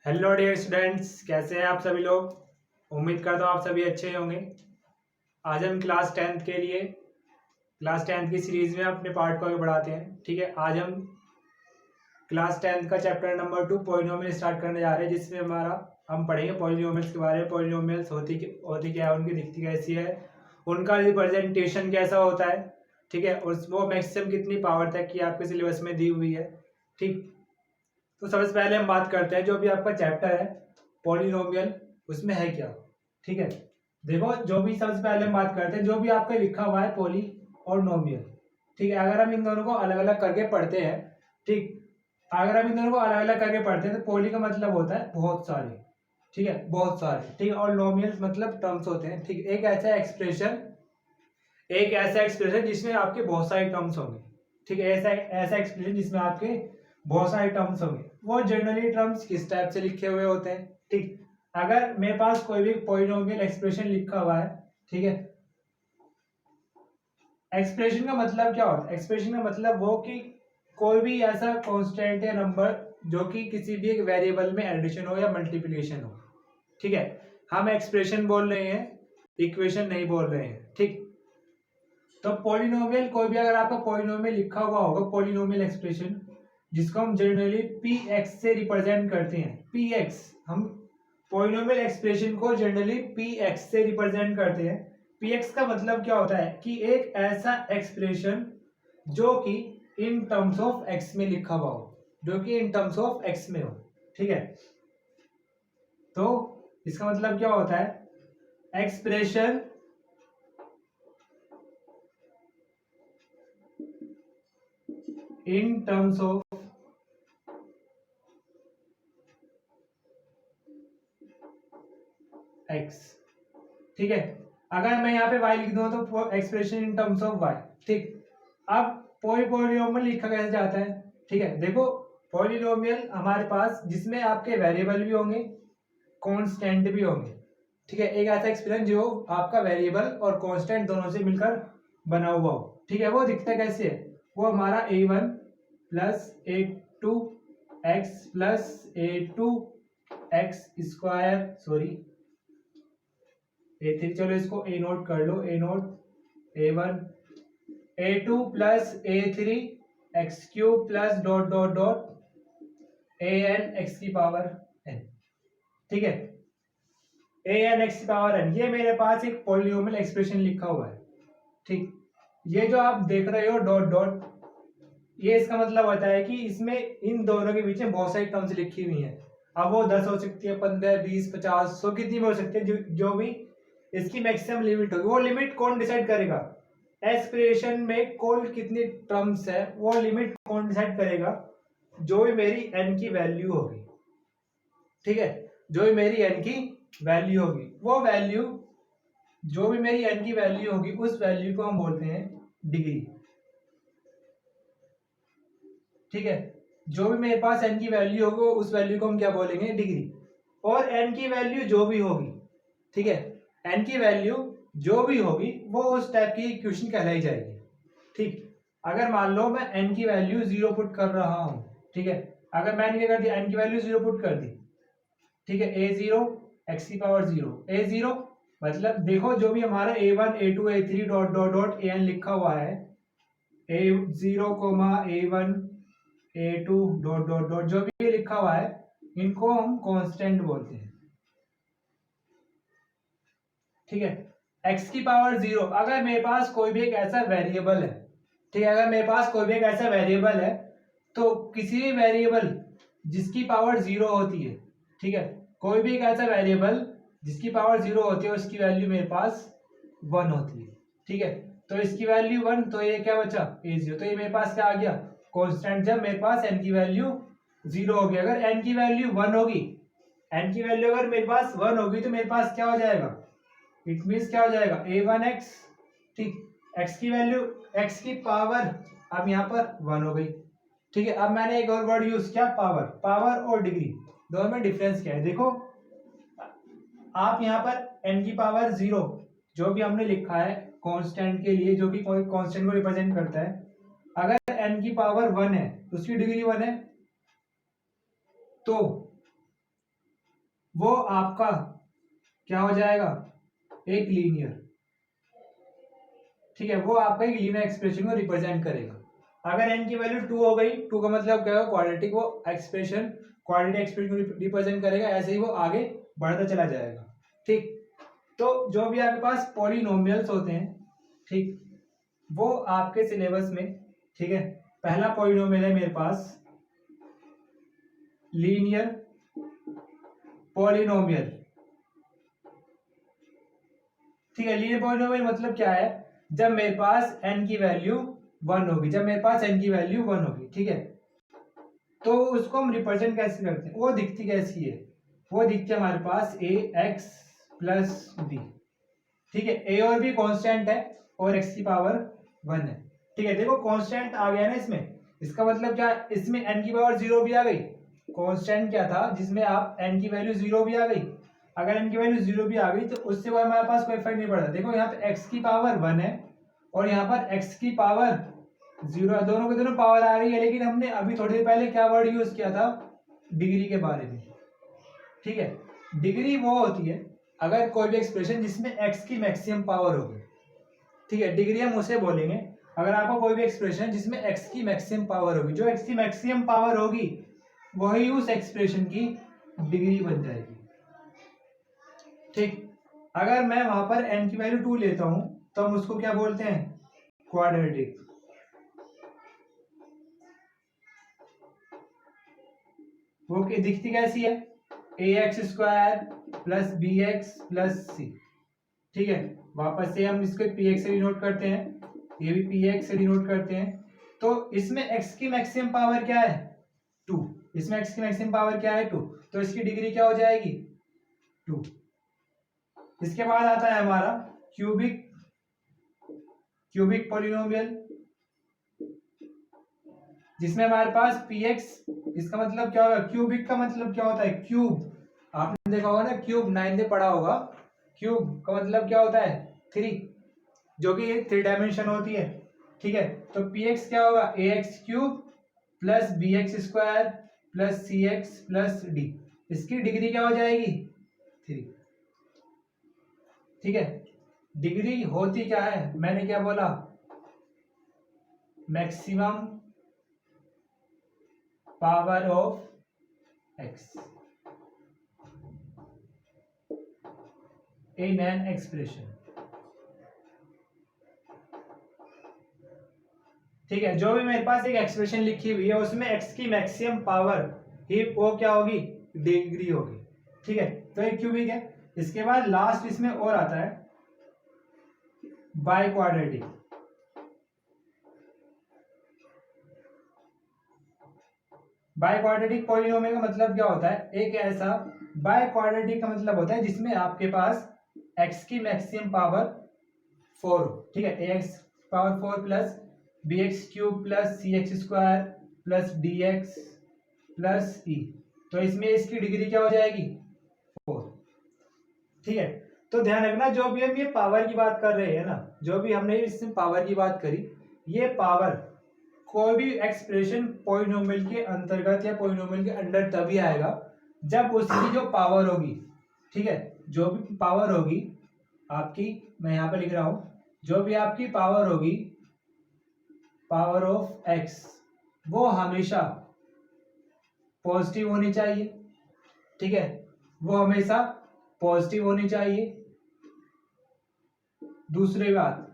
Hello dear students, कैसे हैं आप सभी लोग। उम्मीद करता हूँ आप सभी अच्छे ही होंगे। आज हम क्लास टेंथ की सीरीज में अपने पार्ट को आगे बढ़ाते हैं। ठीक है, आज हम क्लास टेंथ का चैप्टर नंबर 2 पॉलिनोमियल स्टार्ट करने जा रहे हैं, जिसमें हम पढ़ेंगे पॉलिनोमियल्स के बारे में। पॉलिनोमियल्स होती क्या है, उनकी दिखती कैसी है, उनका रिप्रेजेंटेशन कैसा होता है। ठीक है, और वो मैक्सिमम कितनी पावर तक की आपके सिलेबस में दी हुई है। ठीक, तो सबसे पहले हम बात करते हैं जो भी आपका चैप्टर है पॉलिनोमियल, उसमें है क्या। ठीक है, देखो जो भी सबसे पहले हम बात करते हैं जो भी आपका लिखा हुआ है पॉली और नोमियल। ठीक है, अगर हम इन दोनों को अलग अलग करके पढ़ते हैं, ठीक, अगर हम इन दोनों को अलग अलग करके पढ़ते हैं तो पॉली का मतलब होता है बहुत सारे। ठीक है, बहुत सारे। ठीक है, और नोमियल मतलब टर्म्स होते हैं। ठीक, एक ऐसा एक्सप्रेशन जिसमें आपके बहुत सारे टर्म्स होंगे। ठीक है, ऐसा ऐसा एक्सप्रेशन जिसमें आपके बहुत सारे टर्म्स होंगे। वो जनरली टर्म्स किस टाइप से लिखे हुए होते हैं। ठीक, अगर मेरे पास कोई भी पॉलिनोमियल एक्सप्रेशन लिखा हुआ है, ठीक है, एक्सप्रेशन का मतलब क्या होता है, एक्सप्रेशन का मतलब वो कि कोई भी ऐसा कांस्टेंट या नंबर जो कि किसी भी एक वेरिएबल में एडिशन हो या मल्टीप्लिकेशन हो। ठीक है, हम एक्सप्रेशन बोल रहे हैं, इक्वेशन नहीं बोल रहे हैं। ठीक, तो पॉलिनोमियल कोई भी अगर आपका पॉलिनोमियल लिखा हुआ होगा, पॉलिनोमियल एक्सप्रेशन जिसको हम जनरली पी एक्स से रिप्रेजेंट करते हैं। पी एक्स, हम पॉलिनोमियल एक्सप्रेशन को जनरली पी एक्स से रिप्रेजेंट करते हैं। पी एक्स का मतलब क्या होता है कि एक ऐसा एक्सप्रेशन जो कि इन टर्म्स ऑफ एक्स में लिखा हुआ हो, जो कि इन टर्म्स ऑफ एक्स में हो। ठीक है, तो इसका मतलब क्या होता है, expression in terms of x. ठीक है, अगर मैं यहाँ पे y लिख दूँ तो expression in terms of y। ठीक, अब पॉलिनोमियल लिखा कैसे जाता है। ठीक है, देखो पॉलिनोमियल हमारे पास जिसमें आपके वेरिएबल भी होंगे, कांस्टेंट भी होंगे। ठीक है, एक ऐसा एक्सप्रेशन जो आपका वेरिएबल और कांस्टेंट दोनों से मिलकर बना हुआ हो। ठीक है, वो दिखता कैसे है, वो हमारा a1 plus a2 x plus a2 x square, sorry a3, चलो इसको a नोट कर लो, a note a1 a2 plus a3 x cube plus dot dot dot an x की पावर n। ठीक है, an एक्स की पावर n, ये मेरे पास एक पॉलिनोमियल एक्सप्रेशन लिखा हुआ है। ठीक, ये जो आप देख रहे हो डॉट डॉट, ये इसका मतलब होता है कि इसमें इन दोनों के बीच में बहुत सारी टर्म्स लिखी हुई हैं। अब वो 10 हो सकती है, 15, 20, 50, 100, कितनी भी हो सकती है। जो भी इसकी मैक्सिमम लिमिट होगी, वो लिमिट कौन डिसाइड करेगा, एक्सप्रेशन में कौन कितनी टर्म्स है वो लिमिट कौन डिसाइड करेगा, जो भी मेरी n की वैल्यू होगी। ठीक है, जो भी मेरी n की वैल्यू होगी, वो वैल्यू, जो भी मेरी n की वैल्यू होगी उस वैल्यू को हम बोलते हैं डिग्री। ठीक है, जो भी मेरे पास n की वैल्यू होगी उस वैल्यू को हम क्या बोलेंगे, डिग्री। और n की वैल्यू जो भी होगी, ठीक है, n की वैल्यू जो भी होगी वो उस टाइप की इक्वेशन कहलाई जाएगी। ठीक, अगर मान लो मैं n की वैल्यू 0 पुट कर रहा हूं, ठीक है, अगर मैंने क्या कर दिया, n की वैल्यू 0 पुट कर दी, ठीक है, a0 x की पावर 0, a0 मतलब देखो जो भी हमारा a1 a2 a3 dot dot dot an लिखा हुआ है, a0 a1 a2 dot dot dot जो भी लिखा हुआ है, इनको हम कांस्टेंट बोलते हैं। ठीक है, x की पावर 0, अगर मेरे पास कोई भी एक ऐसा वेरिएबल है, ठीक है, अगर मेरे पास कोई भी एक ऐसा वेरिएबल है, तो किसी भी वेरिएबल जिसकी पावर 0 होती है, ठीक है, कोई भी एक ऐसा वेरिएबल जिसकी पावर 0 होती है उसकी वैल्यू मेरे पास 1 होती है। ठीक है, तो इसकी वैल्यू 1, तो ये क्या बचा, a0, तो ये मेरे पास क्या आ गया, कांस्टेंट। जब मेरे पास n की वैल्यू 0 होगी, अगर n की वैल्यू 1 होगी, n की वैल्यू अगर मेरे पास 1 होगी तो मेरे पास क्या हो जाएगा, इट मीन्स क्या हो जाएगा, a1x। ठीक, x की वैल्यू, x की पावर अब यहाँ पर 1 हो गई। ठीक है, अब मैंने एक और वर्ड यूज किया, पावर। पावर और डिग्री दोनों में डिफरेंस क्या है, देखो आप यहाँ पर n की पावर 0 जो भी हमने लिखा है कांस्टेंट के लिए, जो कि कोई कांस्टेंट को रिप्रेजेंट करता है, अगर n की पावर 1 है तो उसकी डिग्री 1 है, तो वो आपका क्या हो जाएगा, एक लीनियर, ठीक है, वो आपका एक लीनियर एक्सप्रेशन को रिप्रेजेंट करेगा। अगर n की वैल्यू 2 हो गई, 2 का मतलब क्या होगा, क्वाड्रेटिक, वो एक्सप्रेशन क्वाड्रेटिक एक्सप्रेशन को रिप्रेजेंट करेगा, ऐसे ही वो आगे बढ़ता चला जाएगा। ठीक, तो जो भी आपके पास पॉलिनोमियल्स होते हैं, ठीक, वो आपके सिलेबस में, ठीक है, पहला पॉलिनोमियल है मेरे पास लीनियर पॉलिनोमियल। ठीक है, लीनियर पॉलिनोमियल मतलब क्या है, जब मेरे पास n की वैल्यू 1 होगी, जब मेरे पास n की वैल्यू 1 होगी, ठीक है, तो उसको हम रिप्रेजेंट कैसे करते हैं, वो दिखती कैसी है, वो दिखती है हमारे पास ए एक्स प्लस बी। ठीक है, ए और बी कांस्टेंट है और x की पावर 1 है। ठीक है, देखो कांस्टेंट आ गया ना इसमें, इसका मतलब क्या, इसमें n की पावर 0 भी आ गई। कांस्टेंट क्या था, जिसमें आप n की वैल्यू 0 भी आ गई, अगर n की वैल्यू 0 भी आ गई तो उससे कोई हमारे पास कोई फर्क नहीं पड़ता। देखो यहाँ पे x की पावर 1 है और यहाँ पर x की पावर 0 है, दोनों के दोनों पावर आ रही है, लेकिन हमने अभी थोड़ी देर पहले क्या वर्ड यूज किया था, डिग्री के बारे में। ठीक है, डिग्री वो होती है अगर कोई भी एक्सप्रेशन जिसमें x की मैक्सिमम पावर होगी, ठीक है, डिग्री हम उसे बोलेंगे अगर आपको कोई भी एक्सप्रेशन जिसमें x की मैक्सिमम पावर होगी, जो x की मैक्सिमम पावर होगी वही उस एक्सप्रेशन की डिग्री बन जाएगी। ठीक, अगर मैं वहां पर n की वैल्यू 2 लेता हूं तो हम उसको क्या बोलते हैं, क्वाड्रेटिक। वो दिखती कैसी है, A X square plus B X plus C. ठीक है, वापस से हम इसको पी एक्स से डिनोट करते हैं, ये भी पी एक्स से डिनोट करते हैं। तो इसमें x की मैक्सिमम पावर क्या है, 2, इसमें x की मैक्सिमम पावर क्या है, 2, तो इसकी डिग्री क्या हो जाएगी, 2। इसके बाद आता है हमारा क्यूबिक पॉलिनोमियल, जिसमें हमारे पास px, इसका मतलब क्या होगा, क्यूबिक का मतलब क्या होता है, क्यूब, आपने देखा होगा ना क्यूब, 9 में पढ़ा होगा, क्यूब का मतलब क्या होता है, 3, जो कि 3 डायमेंशन होती है। ठीक है, तो px क्या होगा, A X cube plus B X square plus C X plus D, इसकी डिग्री क्या हो जाएगी, 3। ठीक है, डिग्री होती क्या है, मैंने क्या बोला, maximum power of x in an expression. ठीक है, जो भी मेरे पास एक एक्सप्रेशन लिखी हुई है उसमें x की मैक्सिमम पावर ही वो क्या होगी, डिग्री होगी। ठीक है, तो एक क्यूबिक है। इसके बाद लास्ट इसमें और आता है by quadratic. By quadratic polynomial का मतलब क्या होता है, एक ऐसा, बाय क्वाड्रेटिक का मतलब होता है जिसमें आपके पास x की मैक्सिमम पावर 4, ठीक है, ax power 4 plus B X cube plus C X square plus D X plus E, तो इसमें इसकी डिग्री क्या हो जाएगी, 4। ठीक है, तो ध्यान रखना जो भी हम ये पावर की बात कर रहे हैं ना, जो भी हमने इसमें पावर की बात करी, ये पावर कोई भी एक्सप्रेशन पॉलिनोमियल के अंतर्गत या पॉलिनोमियल के अंडर तभी आएगा जब उसकी जो पावर होगी, ठीक है, जो भी पावर होगी आपकी, मैं यहां पर लिख रहा हूं, जो भी आपकी पावर होगी, पावर ऑफ x, वो हमेशा पॉजिटिव होनी चाहिए। ठीक है, वो हमेशा पॉजिटिव होनी चाहिए। दूसरी बात,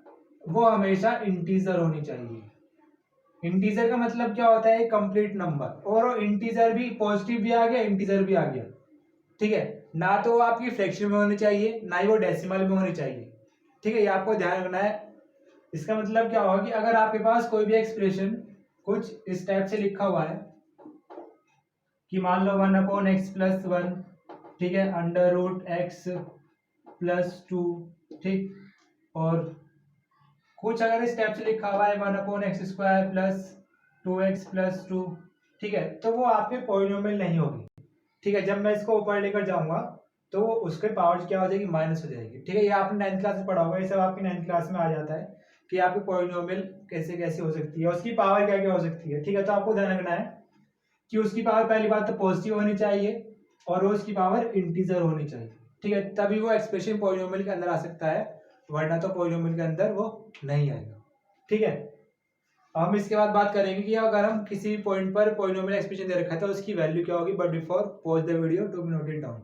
वो हमेशा इंटीजर होनी चाहिए। इंटीजर का मतलब क्या होता है, कंप्लीट नंबर, और वो इंटीजर भी पॉजिटिव भी आ गया, इंटीजर भी आ गया। ठीक है, ना तो वो आपकी फ्रैक्शन में होनी चाहिए, ना ही वो डेसिमल में होनी चाहिए। ठीक है, ये आपको ध्यान रखना है। इसका मतलब क्या होगा कि अगर आपके पास कोई भी एक्सप्रेशन कुछ इस टाइप से लिखा हुआ है कि मान लो 1/x प्लस 1, ठीक है, अंडर रूट x प्लस 2, ठीक, और कुछ अगर इस टाइप से लिखा हुआ है 1/x square plus 2x plus 2, ठीक है, तो वो आपके पॉलिनोमियल नहीं होगी। ठीक है, जब मैं इसको ऊपर लेकर जाऊंगा तो उसके पावर क्या हो जाएगी, माइनस हो जाएगी। ठीक है, ये आपने 9th क्लास में पढ़ा होगा, ये सब आपकी 9th क्लास में आ जाता है कि आपकी पॉलिनोमियल कैसे कैसे हो सकती है, उसकी पावर क्या क्या हो सकती है। ठीक है, तो आपको ध्यान रखना है कि उसकी पावर पहली बात तो पॉजिटिव होनी चाहिए, और रोज की पावर इंटीजर होनी चाहिए, ठीक है, तभी वो एक्सप्रेशन पॉलिनोमियल के अंदर आ सकता है, वरना तो पॉलिनोमियल के अंदर वो नहीं आएगा, ठीक है। हम इसके बाद बात करेंगे कि अगर हम किसी पॉइंट पर पॉलिनोमियल एक्सप्रेशन दे रखा है तो उसकी वैल्यू क्या होगी, but before pause the video to note it down.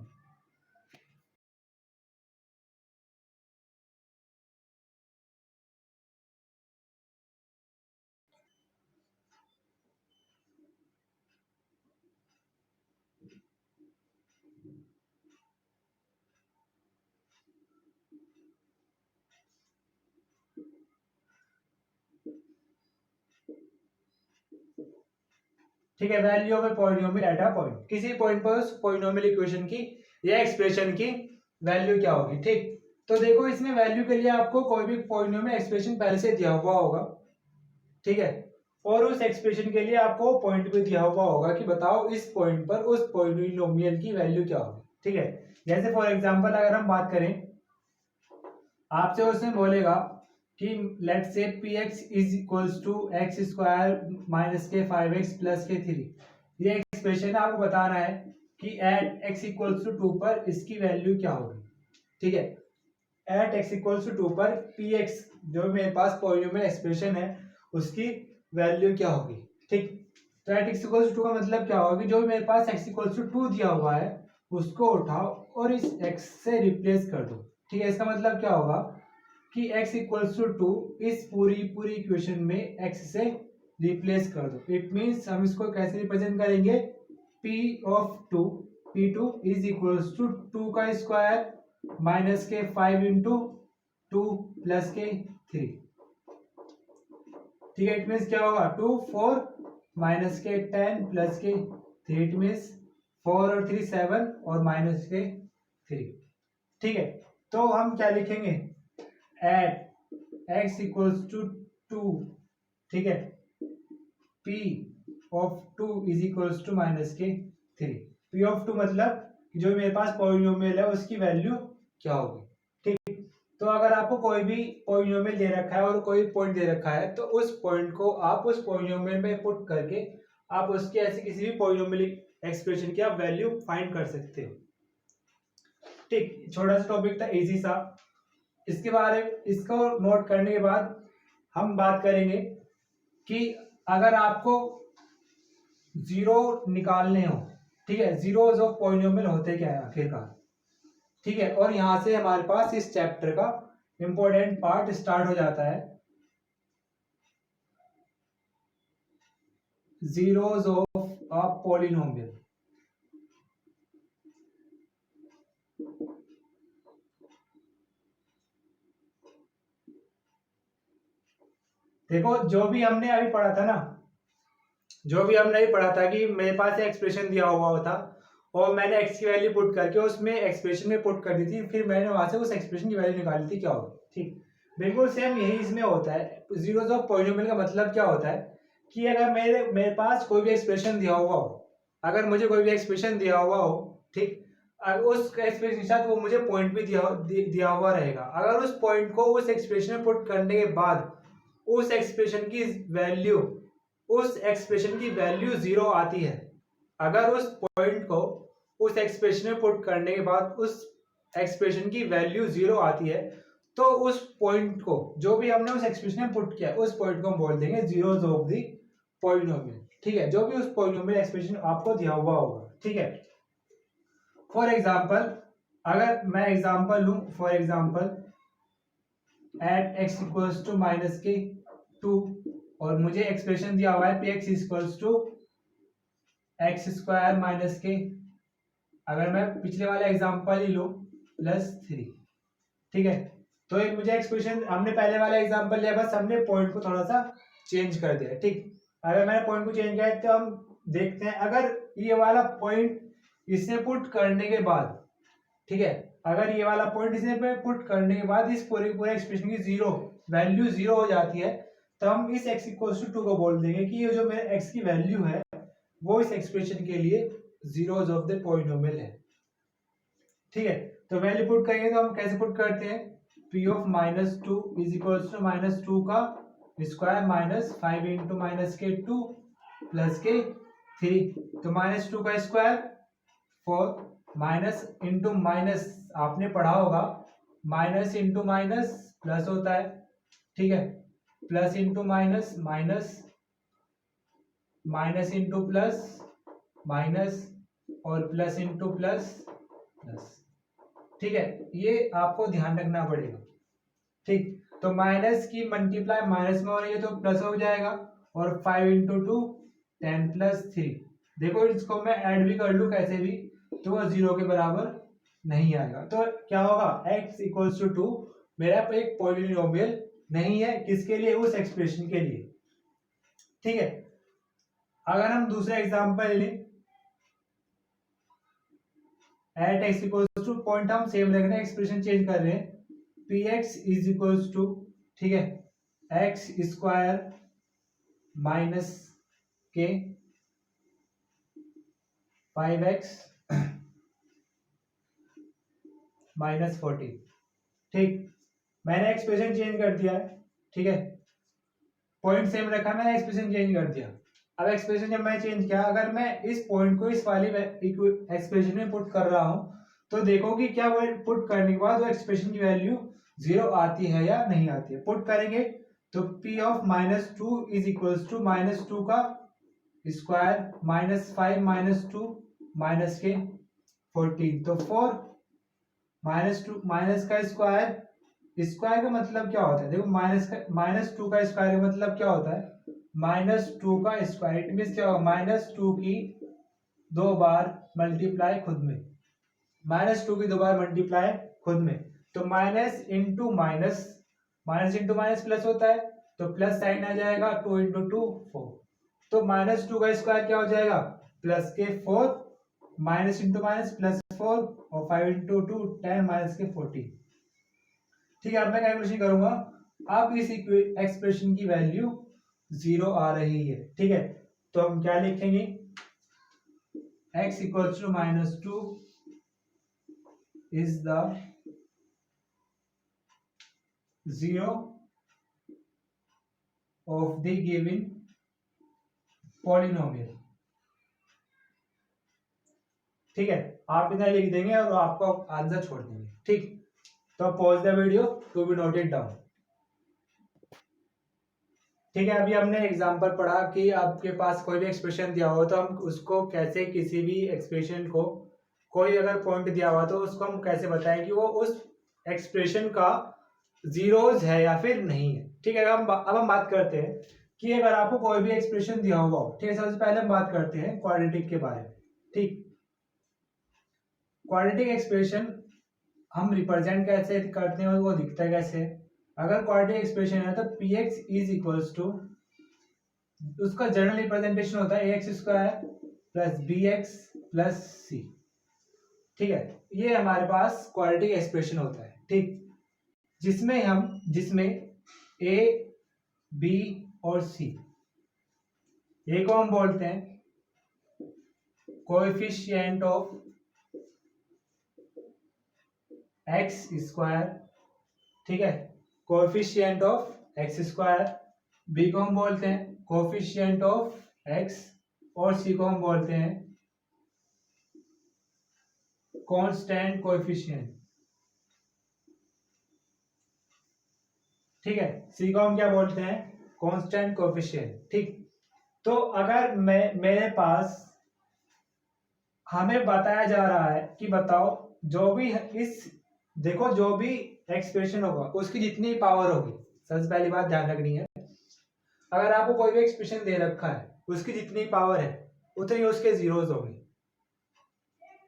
ठीक है, value of a polynomial at a point, किसी पॉइंट पर उस पॉलिनोमियल इक्वेशन की या एक्सप्रेशन की वैल्यू क्या होगी, ठीक। तो देखो इसमें वैल्यू के लिए आपको कोई भी पॉलिनोमियल एक्सप्रेशन पहले से दिया हुआ होगा, ठीक है, और उस एक्सप्रेशन के लिए आपको पॉइंट भी दिया हुआ होगा कि बताओ इस पॉइंट पर उस पॉलिनोमियल की वैल्यू क्या होगी, ठीक है। जैसे फॉर एग्जांपल अगर हम बात करें, आपसे उसमें बोलेगा कि लेट से P X is equals to X square minus के 5x प्लस के 3, ये एक्सप्रेशन आपको बताना है कि एट x इक्वल्स टू 2 पर इसकी वैल्यू क्या होगी, ठीक है। एट x इक्वल्स टू 2 पर पी एक्स जो मेरे पास पॉलिनोमियल एक्सप्रेशन है उसकी वैल्यू क्या होगी, ठीक। तो एट x इक्वल्स टू 2 का मतलब क्या होगा कि जो मेरे पास x इक्वल्स टू 2 दिया हुआ है उसको उठाओ और इस x से रिप्लेस कर दो, ठीक है। इसका मतलब क्या होगा कि x इक्वल्स टू 2 इस पूरी इक्वेशन में x से रिप्लेस कर दो। इट मींस हम इसको कैसे रिप्रेजेंट करेंगे, p of 2 p2 is equals to 2 का स्क्वायर माइनस के 5 इंटू 2 प्लस के 3, ठीक है। इट मींस क्या होगा 2 4 माइनस के 10 प्लस के 3, इट मींस 4 और 3 7 और माइनस के 3, ठीक है। तो हम क्या लिखेंगे, एट x इक्वल्स टू 2, ठीक है, p of 2 is equals to minus के 3, p ऑफ 2 मतलब जो मेरे पास पॉलिनोमियल है उसकी वैल्यू क्या होगी, ठीक। तो अगर आपको कोई भी पॉलिनोमियल दे रखा है और कोई पॉइंट दे रखा है तो उस पॉइंट को आप उस पॉलिनोमियल में पुट करके आप उसके ऐसे किसी भी पॉलिनोमियल एक्सप्रेशन की आप वैल्यू फाइंड कर सकते हो, ठीक। छोटा सा टॉपिक था, इजी सा। इसके बारे इसको नोट करने के बाद हम बात करेंगे कि अगर आपको जीरो निकालने हो, ठीक है, जीरोस ऑफ पॉलिनोमियल होते क्या है आखिरकार, ठीक है। और यहां से हमारे पास इस चैप्टर का इंपॉर्टेंट पार्ट स्टार्ट हो जाता है, जीरोस ऑफ अ पॉलिनोमियल। देखो जो भी हमने अभी पढ़ा था ना, जो भी हमने अभी पढ़ा था कि मेरे पास एक्सप्रेशन दिया हुआ था और मैंने x की वैल्यू पुट करके उसमें एक्सप्रेशन में पुट कर दी थी, फिर मैंने वहां से उस एक्सप्रेशन की वैल्यू निकाली थी क्या होगी, ठीक। बिल्कुल सेम यही इसमें होता है। जीरोस ऑफ पॉलिनोमियल का मतलब क्या होता है कि अगर मेरे पास कोई भी एक्सप्रेशन दिया हुआ हो, अगर मुझे कोई भी एक्सप्रेशन दिया हुआ हो, ठीक, उस एक्सप्रेशन के साथ वो मुझे पॉइंट भी दिया हुआ रहेगा। अगर उस पॉइंट को उस एक्सप्रेशन में पुट करने के बाद उस एक्सप्रेशन की वैल्यू जीरो आती है, अगर उस पॉइंट को उस एक्सप्रेशन में पुट करने के बाद उस एक्सप्रेशन की वैल्यू जीरो आती है, तो उस पॉइंट को जो भी हमने उस एक्सप्रेशन में पुट किया उस पॉइंट को हम बोल देंगे जीरोस ऑफ द पॉलिनोमियल, ठीक है, जो भी उस पॉलिनोमियल एक्सप्रेशन आपको दिया हुआ होगा, ठीक है। फॉर एग्जांपल अगर मैं एग्जांपल लूं, for example at x equals to minus के 2 और मुझे एक्सप्रेशन दिया हुआ है P X equals to X square minus के, अगर मैं पिछले वाला एग्जांपल ही लूं प्लस 3, ठीक है। तो एक मुझे एक्सप्रेशन, हमने पहले वाला एग्जांपल लिया, बस हमने पॉइंट को थोड़ा सा चेंज कर दिया, ठीक। अगर मैंने पॉइंट को चेंज किया तो हम देखते हैं अगर ये वाला पॉइंट इसमें पुट करने के बाद, ठीक है, अगर ये वाला पॉइंट इसमें पे पुट करने के बाद इस पूरे एक्सप्रेशन की वैल्यू जीरो हो जाती है, तो हम इस x इक्वल्स टू 2 को बोल देंगे कि ये जो मेरे x की वैल्यू है वो इस एक्सप्रेशन के लिए जीरोस ऑफ द पॉलिनोमियल है, ठीक है। तो वैल्यू पुट करेंगे तो हम कैसे पुट करते हैं, p of minus 2 is equals to minus 2 का स्क्वायर माइनस 5 इंटू माइनस के 2 प्लस के 3, तो माइनस 2 का स्क्वायर 4 माइनस इंटू माइनस आपने पढ़ा होगा, माइनस इंटू माइनस प्लस होता है, ठीक है, plus into minus minus, minus into plus minus, और प्लस इंटू प्लस प्लस, ठीक है, ये आपको ध्यान रखना पड़ेगा, ठीक। तो माइनस की मल्टीप्लाई माइनस में हो रही है तो प्लस हो जाएगा, और 5 इंटू टू 10 प्लस 3, देखो इसको मैं ऐड भी कर लूं कैसे भी तो वो 0 के बराबर नहीं आएगा। तो क्या होगा, x इक्वल्स टू 2 मेरा एक पॉलिनोमियल नहीं है, किसके लिए, उस एक्सप्रेशन के लिए, ठीक है। अगर हम दूसरा एग्जांपल लें, at X equals to, point हम सेम रख रहे हैं, एक्सप्रेशन चेंज कर रहे हैं, P X is equals to, ठीक है, एक्स स्क्वायर माइनस के 5x माइनस 40, ठीक। मैंने एक्सप्रेशन चेंज कर दिया है, ठीक है, पॉइंट सेम रखा, मैंने एक्सप्रेशन चेंज कर दिया। अब एक्सप्रेशन जब मैं चेंज किया, अगर मैं इस पॉइंट को इस वाली एक्सप्रेशन में पुट कर रहा हूं तो देखो कि क्या वो पुट करने के बाद वो एक्सप्रेशन की वैल्यू 0 आती है या नहीं आती है। पुट करेंगे तो p of minus two is equals to minus two का square minus 5 minus two minus के 14, तो 4 माइनस टू माइनस का स्क्वायर, स्क्वायर का मतलब क्या होता है, देखो माइनस टू का स्क्वायर का मतलब क्या होता है, माइनस टू का स्क्वायर, इट मीन क्या होगा, माइनस टू की 2 बार मल्टीप्लाई खुद में, माइनस टू की 2 बार मल्टीप्लाई खुद में, तो minus into minus, minus into minus plus होता है तो प्लस साइन आ जाएगा, 2 इंटू टू 4, तो माइनस टू का स्क्वायर क्या हो जाएगा, प्लस के 4, माइनस इंटू माइनस प्लस 4, और 5 इंटू टू 10 माइनस के 40, ठीक है। अब मैं कैलकुलेशन करूंगा, अब इस एक्सप्रेशन की वैल्यू 0 आ रही है, ठीक है, तो हम क्या लिखेंगे, x equals to minus two is the 0 of the given polynomial, ठीक है, आप इतना लिख देंगे और आपको आंसर छोड़ देंगे, ठीक। तो pause the video to be noted down, ठीक है। अभी हमने एग्जांपल पढ़ा कि आपके पास कोई भी एक्सप्रेशन दिया हो तो हम उसको कैसे, किसी भी एक्सप्रेशन को कोई अगर पॉइंट दिया हुआ तो उसको हम कैसे बताएं कि वो उस एक्सप्रेशन का जीरोज है या फिर नहीं है, ठीक है। अब हम बात करते हैं कि अगर आपको कोई भी एक्सप्रेशन दिया हुआ हो, ठीक है, सबसे पहले हम बात करते हैं क्वाड्रेटिक के बारे में, ठीक। क्वाड्रेटिक एक्सप्रेशन हम रिप्रेजेंट कैसे करते हैं, वो दिखता है कैसे, अगर क्वाड्रेटिक एक्सप्रेशन है तो px इज इक्वल्स टू, उसका जनरल रिप्रेजेंटेशन होता है ax square plus bx plus c, ठीक है, ये हमारे पास क्वाड्रेटिक एक्सप्रेशन होता है, ठीक, जिसमें a b और c, a को हम बोलते हैं कोएफिशिएंट ऑफ x स्क्वायर, ठीक है, coefficient of X square, B को हम बोलते हैं कोएफिशिएंट ऑफ एक्स, और सी को हम बोलते हैं कांस्टेंट कोएफिशिएंट, ठीक है, सी को हम क्या बोलते हैं, कांस्टेंट कोएफिशिएंट, ठीक। तो अगर मेरे पास हमें बताया जा रहा है कि बताओ जो भी इस, देखो जो भी एक्सप्रेशन होगा उसकी जितनी पावर होगी, सबसे पहली बात ध्यान रखनी है, अगर आपको कोई भी एक्सप्रेशन दे रखा है उसकी जितनी पावर है उतनी उसके जीरोज होंगे,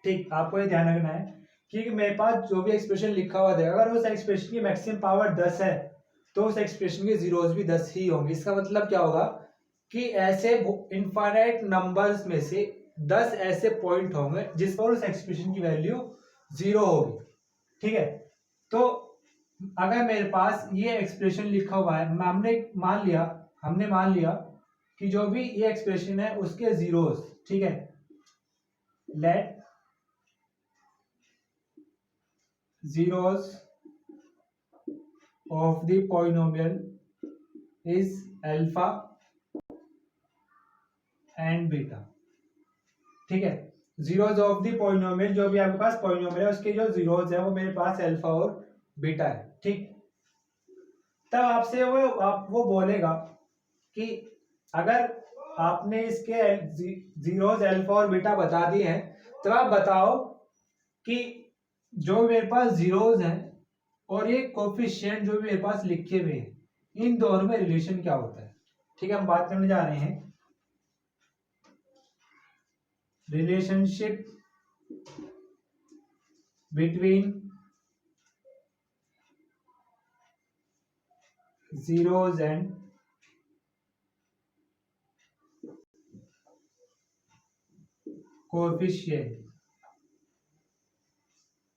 ठीक। आपको ये ध्यान रखना है कि मेरे पास जो भी एक्सप्रेशन लिखा हुआ है अगर उस एक्सप्रेशन की मैक्सिमम पावर 10 है तो उस एक्सप्रेशन के जीरोज भी 10 ही होंगे। इसका मतलब क्या होगा कि ऐसे इनफाइनाइट नंबर्स में से 10 ऐसे पॉइंट होंगे जिस पर उस एक्सप्रेशन की वैल्यू 0 होगी, ठीक है। तो अगर मेरे पास ये एक्सप्रेशन लिखा हुआ है, हमने मान लिया कि जो भी ये एक्सप्रेशन है उसके जीरोस, ठीक है, late zeros of the polynomial is alpha and beta, ठीक है। जीरोज ऑफ द पॉलिनोमियल, जो भी आपके पास पॉलिनोमियल है उसके जो जीरोज है वो मेरे पास अल्फा और बीटा है, ठीक। तब आपसे वो बोलेगा कि अगर आपने इसके जीरोज अल्फा और बीटा बता दिए हैं तो आप बताओ कि जो मेरे पास जीरोज हैं और ये कोफिशिएंट जो भी मेरे पास लिखे हुए हैं, इन दोनों में रिलेशन क्या होता है। ठीक है, हम बात करने जा रहे हैं relationship between zeros and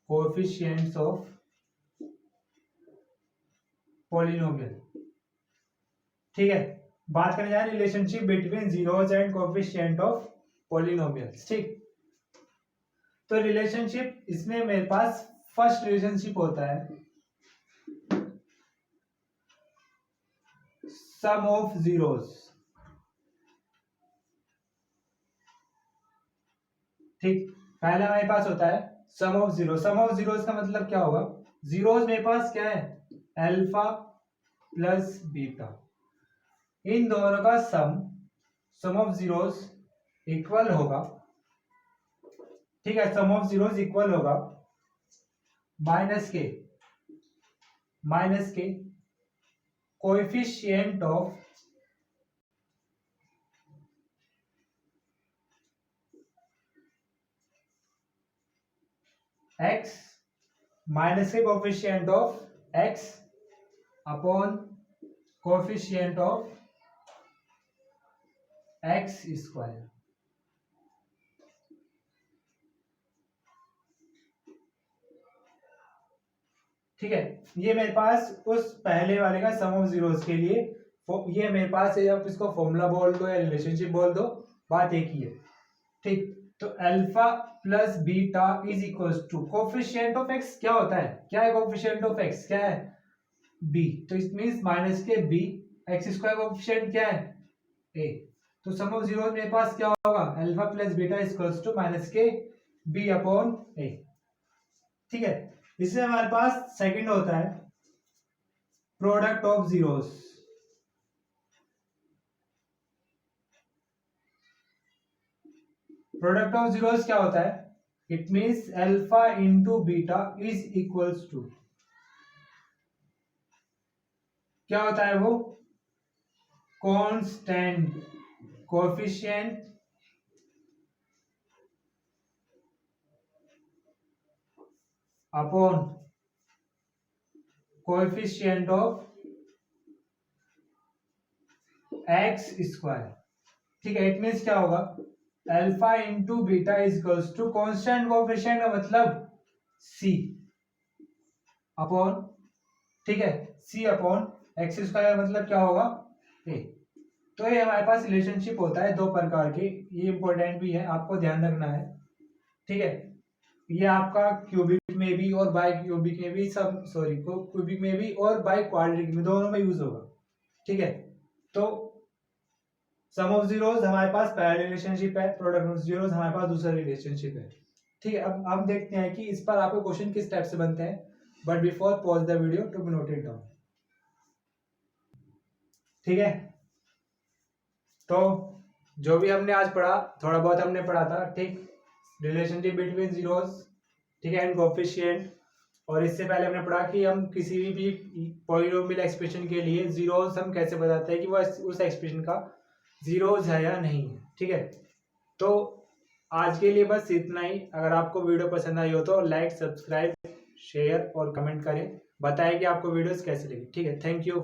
coefficients of polynomial। ठीक है, बात करने जा रहे हैं relationship between zeros and coefficient of polynomials. ठीक, तो रिलेशनशिप इसमें मेरे पास फर्स्ट रिलेशनशिप होता है सम ऑफ जीरोस। ठीक, पहला हमारे पास होता है sum of zero. Sum of zeros का मतलब क्या होगा, जीरोस मेरे पास क्या है, अल्फा प्लस बीटा, इन दोनों का सम ऑफ जीरोस इक्वल होगा। ठीक है, सम ऑफ जीरोस इक्वल होगा माइनस के कोएफिशिएंट ऑफ x माइनस के coefficient of x upon coefficient of x square. ठीक है, ये मेरे पास उस पहले वाले का सम ऑफ जीरोस के लिए ये मेरे पास है, आप इसको फॉर्मूला बोल दो या रिलेशनशिप बोल दो, बात एक ही है। ठीक, तो alpha plus beta is equal to coefficient of X क्या होता है, क्या है कोएफिशिएंट ऑफ एक्स, क्या है बी, तो इट मींस माइनस के बी, एक्स स्क्वायर कोएफिशिएंट क्या है ए, तो सम ऑफ जीरोस मेरे पास क्या होगा, alpha plus beta is equal to minus के बी अपॉन ए। ठीक है, इससे हमारे पास सेकंड होता है product of zeros. Product of zeros क्या होता है, it means alpha into beta is equals to, क्या होता है वो, constant coefficient upon coefficient of X square. ठीक है, इट मींस क्या होगा, alpha into beta is equals to constant coefficient का मतलब सी अपॉन, ठीक है, सी अपॉन एक्स स्क्वायर मतलब क्या होगा ए। तो ये हमारे पास रिलेशनशिप होता है दो प्रकार के, ये इंपॉर्टेंट भी है, आपको ध्यान रखना है। ठीक है, ये आपका क्यूबिक में भी और बाय क्यूबिक में भी सब क्यूबिक में भी और बाय क्वाड्रेटिक में दोनों में यूज होगा। ठीक है, तो सम ऑफ जीरोस हमारे पास पहला रिलेशनशिप है, प्रोडक्ट ऑफ जीरोस हमारे पास दूसरा रिलेशनशिप है। ठीक है, अब हम देखते हैं कि इस पर आपको क्वेश्चन किस टाइप से बनते हैं, but before pause the video to be noted down. ठीक है, तो जो भी हमने आज पढ़ा, थोड़ा बहुत हमने पढ़ा था, ठीक, रिलेशनशिप बिटवीन जीरोस, ठीक है, एंड कोएफिशिएंट, और इससे पहले हमने पढ़ा कि हम किसी भी पॉलिनोमियल एक्सप्रेशन के लिए जीरोस हम कैसे बताते हैं कि वो उस एक्सप्रेशन का जीरोस है या नहीं है। ठीक है, तो आज के लिए बस इतना ही। अगर आपको वीडियो पसंद आई हो तो लाइक, सब्सक्राइब, शेयर और कमेंट करें, बताएं कि आपको वीडियोस कैसे लगी। ठीक है, थैंक यू।